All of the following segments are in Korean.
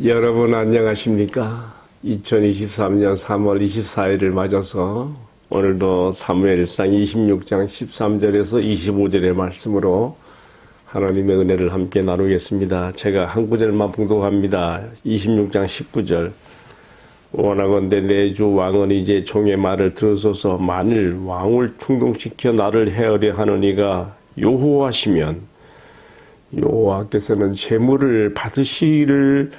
여러분 안녕하십니까? 2023년 3월 24일을 맞아서 오늘도 사무엘상 26장 13절에서 25절의 말씀으로 하나님의 은혜를 함께 나누겠습니다. 제가 한 구절만 봉독합니다. 26장 19절. 원하건대 내 주 왕은 이제 종의 말을 들으소서. 만일 왕을 충동시켜 나를 해하려 하는 이가 여호와시면 여호와께서는 재물을 받으시기를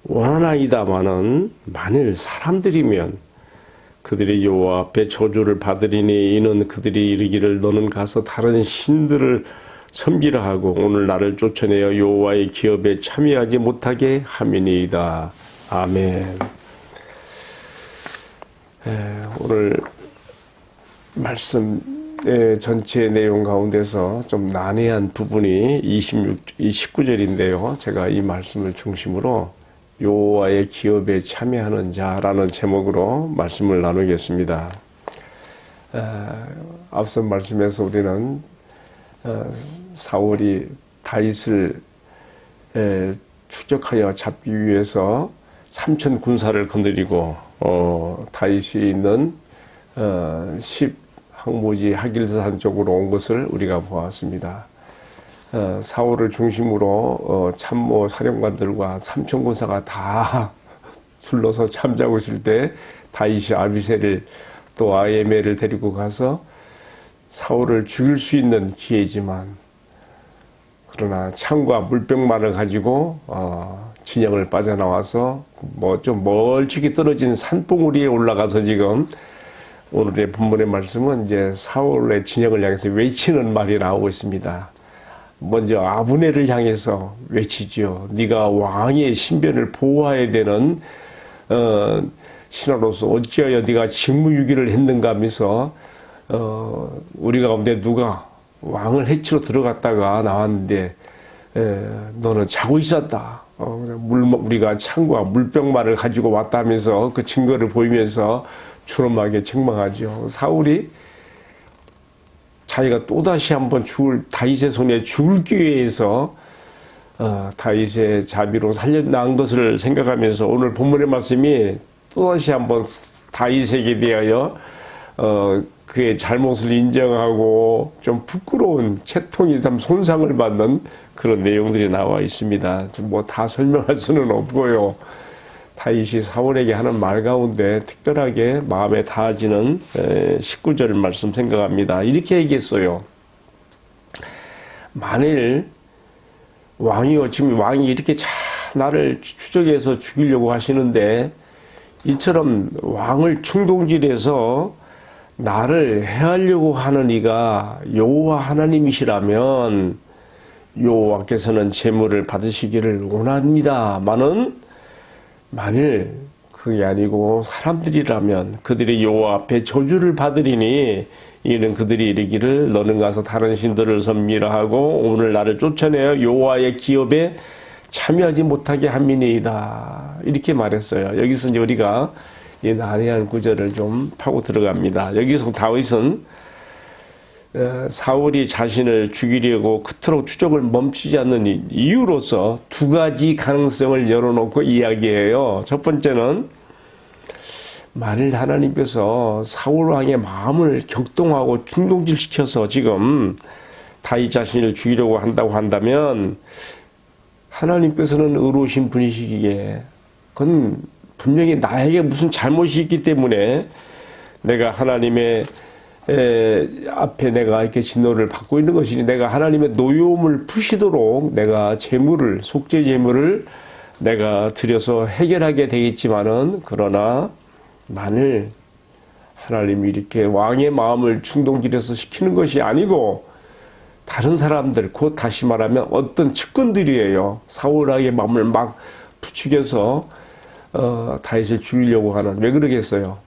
원하나이다마는 만일 사람들이면 그들이 여호와 앞에 저주를 받으리니 이는 그들이 이르기를 너는 가서 다른 신들을 섬기라 하고 오늘 나를 쫓아내어 여호와의 기업에 참여하지 못하게 함이니이다. 아멘. 오늘 말씀 전체 내용 가운데서 좀 난해한 부분이 19절인데요. 제가 이 말씀을 중심으로 여호와의 기업에 참여하는 자라는 제목으로 말씀을 나누겠습니다. 앞선 말씀에서 우리는 사울이 다윗을 추적하여 잡기 위해서 3천 군사를 건드리고 다윗이 있는 10항모지 하길산 쪽으로 온 것을 우리가 보았습니다. 사울을 중심으로 참모 사령관들과 3천 군사가 다 둘러서 잠자고 있을 때 다윗이 아비새를 또 아히멜을 데리고 가서 사울을 죽일 수 있는 기회지만 그러나 창과 물병만을 가지고 진영을 빠져나와서 뭐 좀 멀찍이 떨어진 산봉우리에 올라가서 지금 오늘의 본문의 말씀은 이제 사울의 진영을 향해서 외치는 말이 나오고 있습니다. 먼저 아브넬을 향해서 외치죠. 네가 왕의 신변을 보호해야 되는 신하로서 어찌하여 네가 직무유기를 했는가 하면서 우리 가운데 누가 왕을 해치러 들어갔다가 나왔는데 너는 자고 있었다. 우리가 창과 물병만을 가지고 왔다 하면서 그 증거를 보이면서 추럼하게 책망하죠. 사울이 자기가 또다시 한번 다윗의 손에 죽기 위해서 다윗의 자비로 살려난 것을 생각하면서 오늘 본문의 말씀이 또다시 한번 다윗에게 대하여 그의 잘못을 인정하고 좀 부끄러운 채통이 참 손상을 받는 그런 내용들이 나와 있습니다. 뭐 다 설명할 수는 없고요. 다윗이 사울에게 하는 말 가운데 특별하게 마음에 닿아지는 19절 말씀 생각합니다. 이렇게 얘기했어요. 만일 지금 왕이 이렇게 나를 추적해서 죽이려고 하시는데 이처럼 왕을 충동질해서 나를 해하려고 하는 이가 여호와 하나님이시라면 여호와께서는 재물을 받으시기를 원합니다마는 만일 그게 아니고 사람들이라면 그들이 여호와 앞에 저주를 받으리니 이는 그들이 이르기를 너는 가서 다른 신들을 섬기라 하고 오늘 나를 쫓아내어 여호와의 기업에 참여하지 못하게 함이니이다. 이렇게 말했어요. 여기서 이제 우리가 이 난해한 구절을 좀 파고 들어갑니다. 여기서 다윗은 사울이 자신을 죽이려고 그토록 추적을 멈추지 않는 이유로서 두 가지 가능성을 열어놓고 이야기해요. 첫 번째는 만일 하나님께서 사울 왕의 마음을 격동하고 충동질시켜서 지금 다윗 자신을 죽이려고 한다고 한다면 하나님께서는 의로우신 분이시기에 그건 분명히 나에게 무슨 잘못이 있기 때문에 내가 하나님의 앞에 내가 이렇게 진노를 받고 있는 것이니 내가 하나님의 노여움을 푸시도록 내가 속죄 제물을 내가 드려서 해결하게 되겠지만은 그러나 만일 하나님이 이렇게 왕의 마음을 충동질해서 시키는 것이 아니고 다른 사람들 곧 다시 말하면 어떤 측근들이에요. 사울 왕의 마음을 막 부추겨서 다윗을 죽이려고 하는 왜 그러겠어요?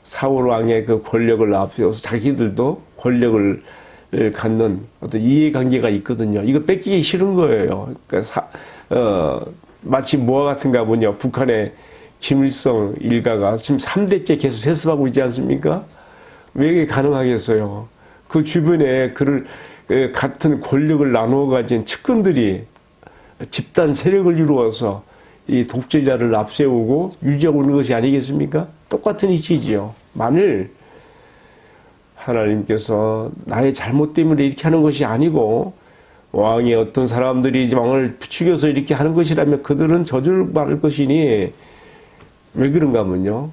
사울 왕의 그 권력을 앞세워서 자기들도 권력을 갖는 어떤 이해관계가 있거든요. 이거 뺏기기 싫은 거예요. 그러니까 마치 뭐와 같은가 보냐. 북한의 김일성 일가가 지금 3대째 계속 세습하고 있지 않습니까? 왜 이게 가능하겠어요? 그 주변에 같은 권력을 나누어 가진 측근들이 집단 세력을 이루어서 이 독재자를 앞세우고 유지하고 있는 것이 아니겠습니까? 똑같은 이치지요. 만일 하나님께서 나의 잘못 때문에 이렇게 하는 것이 아니고 왕이 어떤 사람들이 왕을 부추겨서 이렇게 하는 것이라면 그들은 저주를 받을 것이니, 왜 그런가 하면요,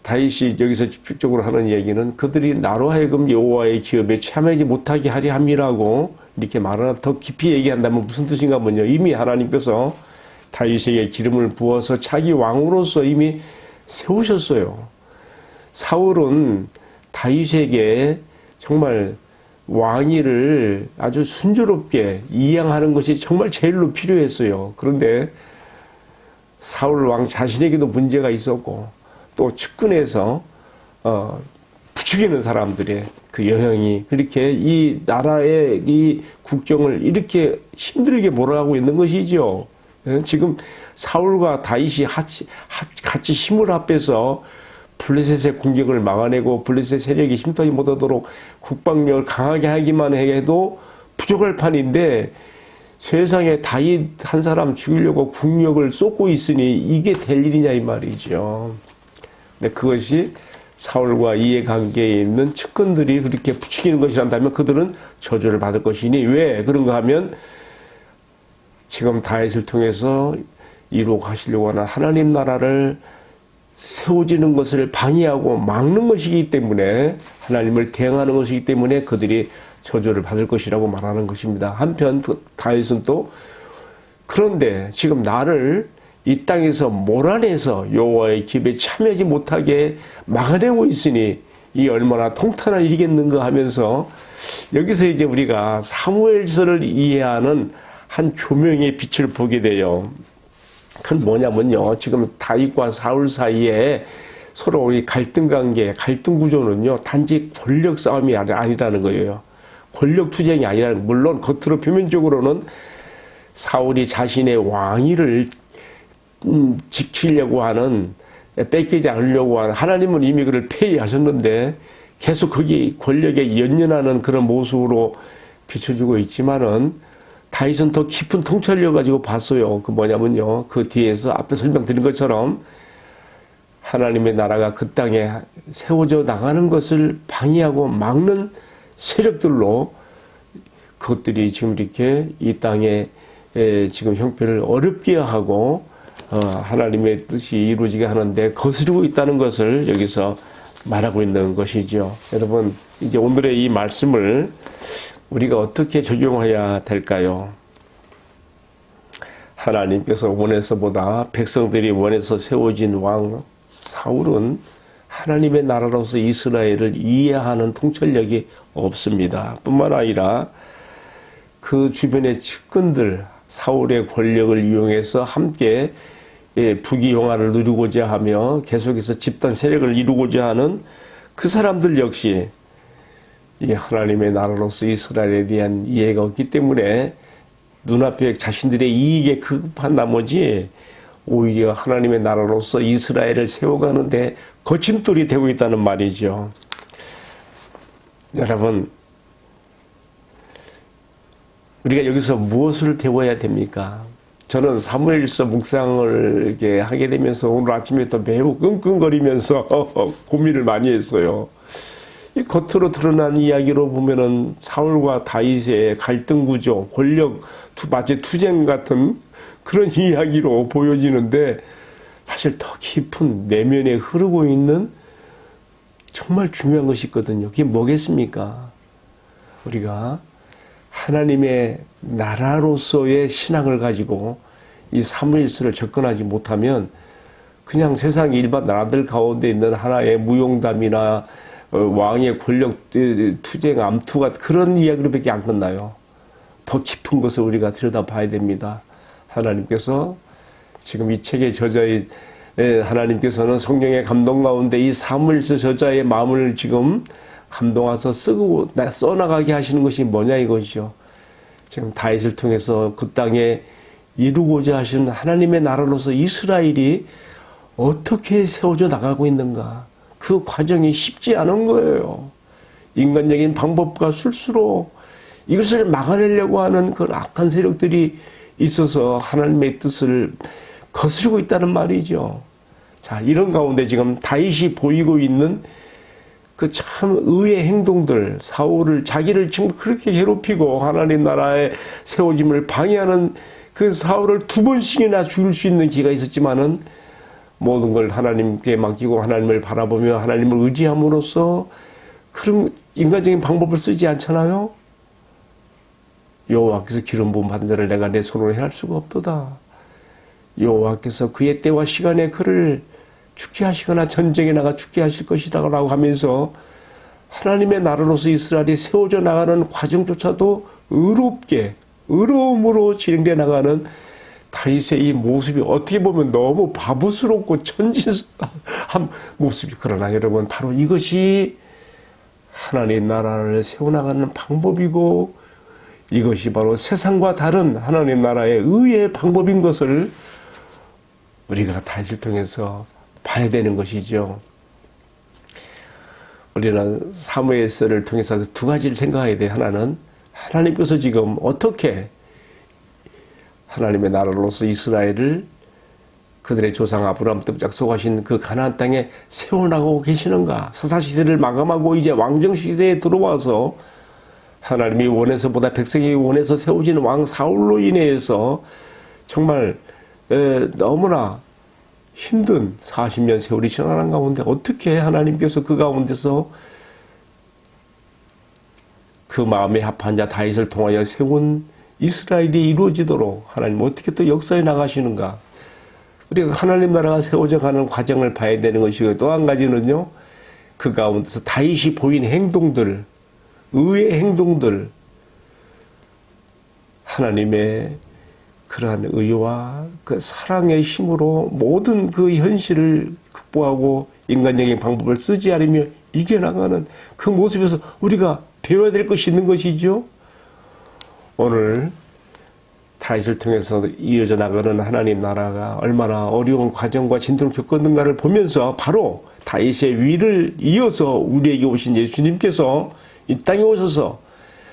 다윗이 여기서 집중적으로 하는 얘기는 그들이 나로 하여금 여호와의 기업에 참여하지 못하게 하려 함이라고 이렇게 말하나, 더 깊이 얘기한다면 무슨 뜻인가 하면요, 이미 하나님께서 다윗에게 기름을 부어서 자기 왕으로서 이미 세우셨어요. 사울은 다윗에게 정말 왕위를 아주 순조롭게 이양하는 것이 정말 제일로 필요했어요. 그런데 사울 왕 자신에게도 문제가 있었고, 또 측근에서 부추기는 사람들의 그 영향이 그렇게 이 나라의 이 국정을 이렇게 힘들게 몰아가고 있는 것이죠. 지금 사울과 다윗이 같이 힘을 합해서 블레셋의 공격을 막아내고 블레셋 세력이 힘타지 못하도록 국방력을 강하게 하기만 해도 부족할 판인데, 세상에 다윗 한 사람 죽이려고 국력을 쏟고 있으니 이게 될 일이냐 이 말이죠. 근데 그것이 사울과 이해관계에 있는 측근들이 그렇게 부추기는 것이란다면 그들은 저주를 받을 것이니, 왜 그런가 하면 지금 다윗을 통해서 이루어 가시려고 하는 하나님 나라를 세워지는 것을 방해하고 막는 것이기 때문에, 하나님을 대항하는 것이기 때문에 그들이 저주를 받을 것이라고 말하는 것입니다. 한편 다윗은 또, 그런데 지금 나를 이 땅에서 몰아내서 여호와의 기업에 참여하지 못하게 막아내고 있으니 이 얼마나 통탄한 일이겠는가 하면서, 여기서 이제 우리가 사무엘서를 이해하는 한 조명의 빛을 보게 돼요. 그건 뭐냐면요, 지금 다윗과 사울 사이에 서로 이 갈등 관계, 갈등 구조는요, 단지 권력 싸움이 아니라는 거예요. 권력 투쟁이 아니라는, 물론 겉으로 표면적으로는 사울이 자신의 왕위를 지키려고 하는, 뺏기지 않으려고 하는, 하나님은 이미 그를 폐위하셨는데 계속 거기 권력에 연연하는 그런 모습으로 비춰주고 있지만은, 다윗은 더 깊은 통찰력 가지고 봤어요. 그 뭐냐면요, 그 뒤에서 앞에 설명드린 것처럼 하나님의 나라가 그 땅에 세워져 나가는 것을 방해하고 막는 세력들로 그것들이 지금 이렇게 이 땅에 지금 형편을 어렵게 하고 하나님의 뜻이 이루어지게 하는데 거스르고 있다는 것을 여기서 말하고 있는 것이죠. 여러분, 이제 오늘의 이 말씀을 우리가 어떻게 적용해야 될까요? 하나님께서 원해서보다 백성들이 원해서 세워진 왕 사울은 하나님의 나라로서 이스라엘을 이해하는 통찰력이 없습니다. 뿐만 아니라 그 주변의 측근들, 사울의 권력을 이용해서 함께 부귀영화를 누리고자 하며 계속해서 집단 세력을 이루고자 하는 그 사람들 역시 이 하나님의 나라로서 이스라엘에 대한 이해가 없기 때문에 눈앞에 자신들의 이익에 급한 나머지 오히려 하나님의 나라로서 이스라엘을 세워가는데 거침돌이 되고 있다는 말이죠. 여러분, 우리가 여기서 무엇을 배워야 됩니까? 저는 사무엘서 묵상을 이렇게 하게 되면서 오늘 아침에부터 매우 끙끙거리면서 고민을 많이 했어요. 이 겉으로 드러난 이야기로 보면은 사울과 다윗의 갈등 구조, 권력 마치 투쟁 같은 그런 이야기로 보여지는데, 사실 더 깊은 내면에 흐르고 있는 정말 중요한 것이 있거든요. 그게 뭐겠습니까? 우리가 하나님의 나라로서의 신앙을 가지고 이 사무엘서를 접근하지 못하면 그냥 세상 일반 나라들 가운데 있는 하나의 무용담이나 왕의 권력 투쟁, 암투가 그런 이야기로밖에 안 끝나요. 더 깊은 것을 우리가 들여다봐야 됩니다. 하나님께서 지금 이 책의 저자의 하나님께서는 성령의 감동 가운데 이 사무엘서 저자의 마음을 지금 감동하셔서 쓰고 써나가게 하시는 것이 뭐냐 이것이죠. 지금 다윗을 통해서 그 땅에 이루고자 하시는 하나님의 나라로서 이스라엘이 어떻게 세워져 나가고 있는가. 그 과정이 쉽지 않은 거예요. 인간적인 방법과 술수로 이것을 막아내려고 하는 그 악한 세력들이 있어서 하나님의 뜻을 거스르고 있다는 말이죠. 자, 이런 가운데 지금 다윗이 보이고 있는 그 참 의의 행동들, 사울을 자기를 지금 그렇게 괴롭히고 하나님 나라의 세워짐을 방해하는 그 사울을 2번씩이나 죽일 수 있는 기가 있었지만은 모든 걸 하나님께 맡기고 하나님을 바라보며 하나님을 의지함으로써 그런 인간적인 방법을 쓰지 않잖아요. 여호와께서 기름 부음 받은 자를 내가 내 손으로 해할 수가 없도다. 여호와께서 그의 때와 시간에 그를 죽게 하시거나 전쟁에 나가 죽게 하실 것이다 라고 하면서 하나님의 나라로서 이스라엘이 세워져 나가는 과정조차도 의롭게 의로움으로 진행되어 나가는 다윗의 이 모습이 어떻게 보면 너무 바보스럽고 천진한 모습이, 그러나 여러분 바로 이것이 하나님 나라를 세워나가는 방법이고 이것이 바로 세상과 다른 하나님 나라의 의의 방법인 것을 우리가 다윗을 통해서 봐야 되는 것이죠. 우리는 사무엘서를 통해서 2가지를 생각해야 돼. 하나는 하나님께서 지금 어떻게 하나님의 나라로서 이스라엘을 그들의 조상 아브라함 때부터 약속하신 그 가나안 땅에 세워나가고 계시는가. 사사시대를 마감하고 이제 왕정시대에 들어와서 하나님이 원해서보다 백성이 원해서 세워진 왕 사울로 인해서 정말 너무나 힘든 40년 세월이 지나간 가운데 어떻게 하나님께서 그 가운데서 그 마음에 합한 자 다윗을 통하여 세운 이스라엘이 이루어지도록 하나님 어떻게 또 역사에 나가시는가. 우리가 하나님 나라가 세워져 가는 과정을 봐야 되는 것이고, 또 한 가지는요, 그 가운데서 다윗이 보인 행동들, 의의 행동들, 하나님의 그러한 의와 그 사랑의 힘으로 모든 그 현실을 극복하고 인간적인 방법을 쓰지 않으며 이겨나가는 그 모습에서 우리가 배워야 될 것이 있는 것이죠. 오늘 다윗을 통해서 이어져 나가는 하나님 나라가 얼마나 어려운 과정과 진통을 겪었는가를 보면서 바로 다윗의 위를 이어서 우리에게 오신 예수님께서 이 땅에 오셔서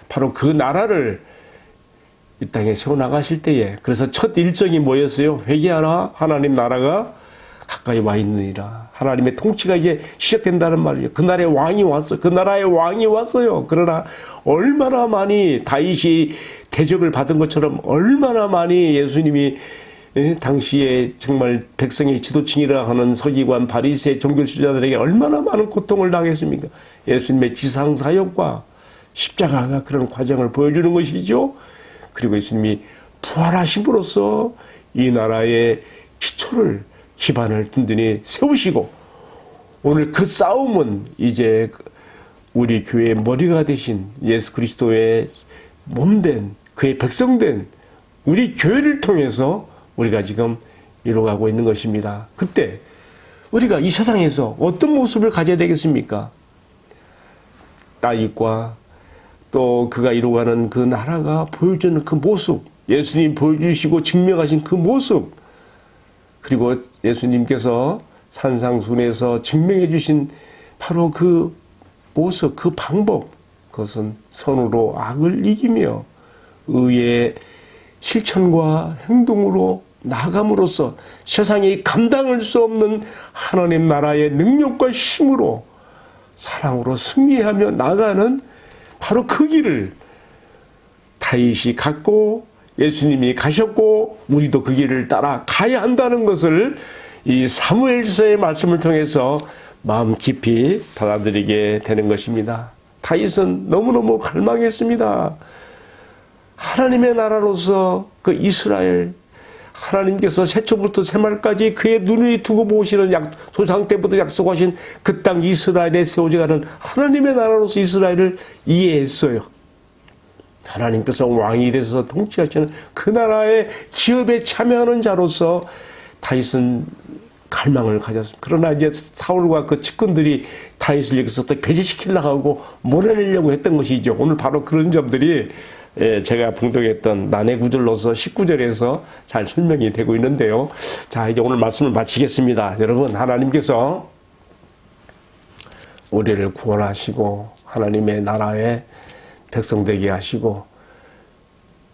바로 그 나라를 이 땅에 세워나가실 때에, 그래서 첫 일정이 뭐였어요? 회개하라, 하나님 나라가 가까이 와 있느니라. 하나님의 통치가 이제 시작된다는 말이에요. 그 나라의 왕이 왔어요. 그 나라의 왕이 왔어요. 그러나 얼마나 많이 다윗이 대접을 받은 것처럼 얼마나 많이 예수님이 당시에 정말 백성의 지도층이라 하는 서기관, 바리새, 종교지도자들에게 얼마나 많은 고통을 당했습니까? 예수님의 지상사역과 십자가가 그런 과정을 보여주는 것이죠. 그리고 예수님이 부활하심으로써 이 나라의 기반을 든든히 세우시고, 오늘 그 싸움은 이제 우리 교회의 머리가 되신 예수 그리스도의 몸된 그의 백성된 우리 교회를 통해서 우리가 지금 이루어가고 있는 것입니다. 그때 우리가 이 세상에서 어떤 모습을 가져야 되겠습니까? 다윗과 또 그가 이루어가는 그 나라가 보여주는 그 모습, 예수님 보여주시고 증명하신 그 모습, 그리고 예수님께서 산상순에서 증명해 주신 바로 그 모습, 그 방법, 그것은 선으로 악을 이기며 의의 실천과 행동으로 나아감으로써 세상이 감당할 수 없는 하나님 나라의 능력과 힘으로 사랑으로 승리하며 나가는 바로 그 길을 다윗이 갔고 예수님이 가셨고 우리도 그 길을 따라 가야 한다는 것을 이 사무엘서의 말씀을 통해서 마음 깊이 받아들이게 되는 것입니다. 다윗은 너무너무 갈망했습니다. 하나님의 나라로서 그 이스라엘, 하나님께서 새초부터 새말까지 그의 눈을 두고 보시는 조상 때부터 약속하신 그 땅 이스라엘에 세워져가는 하나님의 나라로서 이스라엘을 이해했어요. 하나님께서 왕이 되셔서 통치하시는 그 나라의 기업에 참여하는 자로서 다윗은 갈망을 가졌습니다. 그러나 이제 사울과 그 측근들이 다윗을 여기서 또 배제시키려고 하고 몰아내려고 했던 것이죠. 오늘 바로 그런 점들이 제가 봉독했던 난해 구절로서 19절에서 잘 설명이 되고 있는데요. 자, 이제 오늘 말씀을 마치겠습니다. 여러분, 하나님께서 우리를 구원하시고 하나님의 나라에 백성 되게 하시고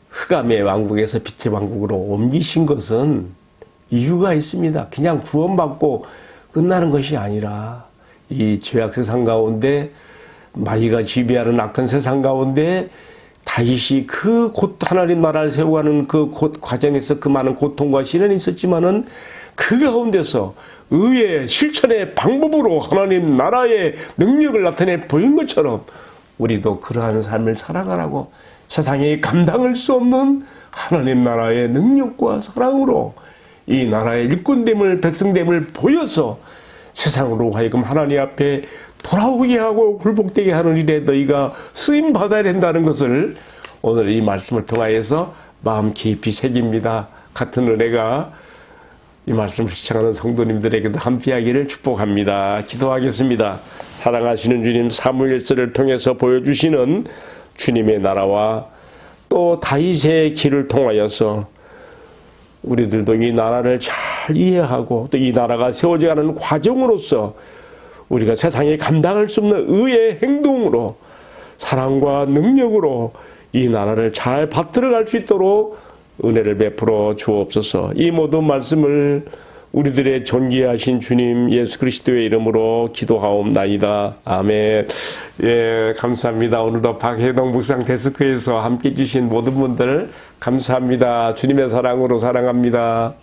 흑암의 왕국에서 빛의 왕국으로 옮기신 것은 이유가 있습니다. 그냥 구원받고 끝나는 것이 아니라 이 죄악 세상 가운데 마귀가 지배하는 악한 세상 가운데 다윗이 그 하나님 나라를 세워가는 그 과정에서 그 많은 고통과 시련이 있었지만은 그 가운데서 의의 실천의 방법으로 하나님 나라의 능력을 나타내 보인 것처럼 우리도 그러한 삶을 살아가라고 세상에 감당할 수 없는 하나님 나라의 능력과 사랑으로 이 나라의 일꾼됨을 백성됨을 보여서 세상으로 하여금 하나님 앞에 돌아오게 하고 굴복되게 하는 일에 너희가 쓰임 받아야 된다는 것을 오늘 이 말씀을 통하여서 마음 깊이 새깁니다. 같은 은혜가 이 말씀을 시청하는 성도님들에게도 함께하기를 축복합니다. 기도하겠습니다. 사랑하시는 주님, 사무엘서를 통해서 보여주시는 주님의 나라와 또 다윗의 길을 통하여서 우리들도 이 나라를 잘 이해하고 또 이 나라가 세워져가는 과정으로서 우리가 세상에 감당할 수 없는 의의 행동으로 사랑과 능력으로 이 나라를 잘 받들어갈 수 있도록 은혜를 베풀어 주옵소서. 이 모든 말씀을 우리들의 존귀하신 주님 예수 그리스도의 이름으로 기도하옵나이다. 아멘. 예, 감사합니다. 오늘도 박혜동 묵상 데스크에서 함께 해주신 모든 분들 감사합니다. 주님의 사랑으로 사랑합니다.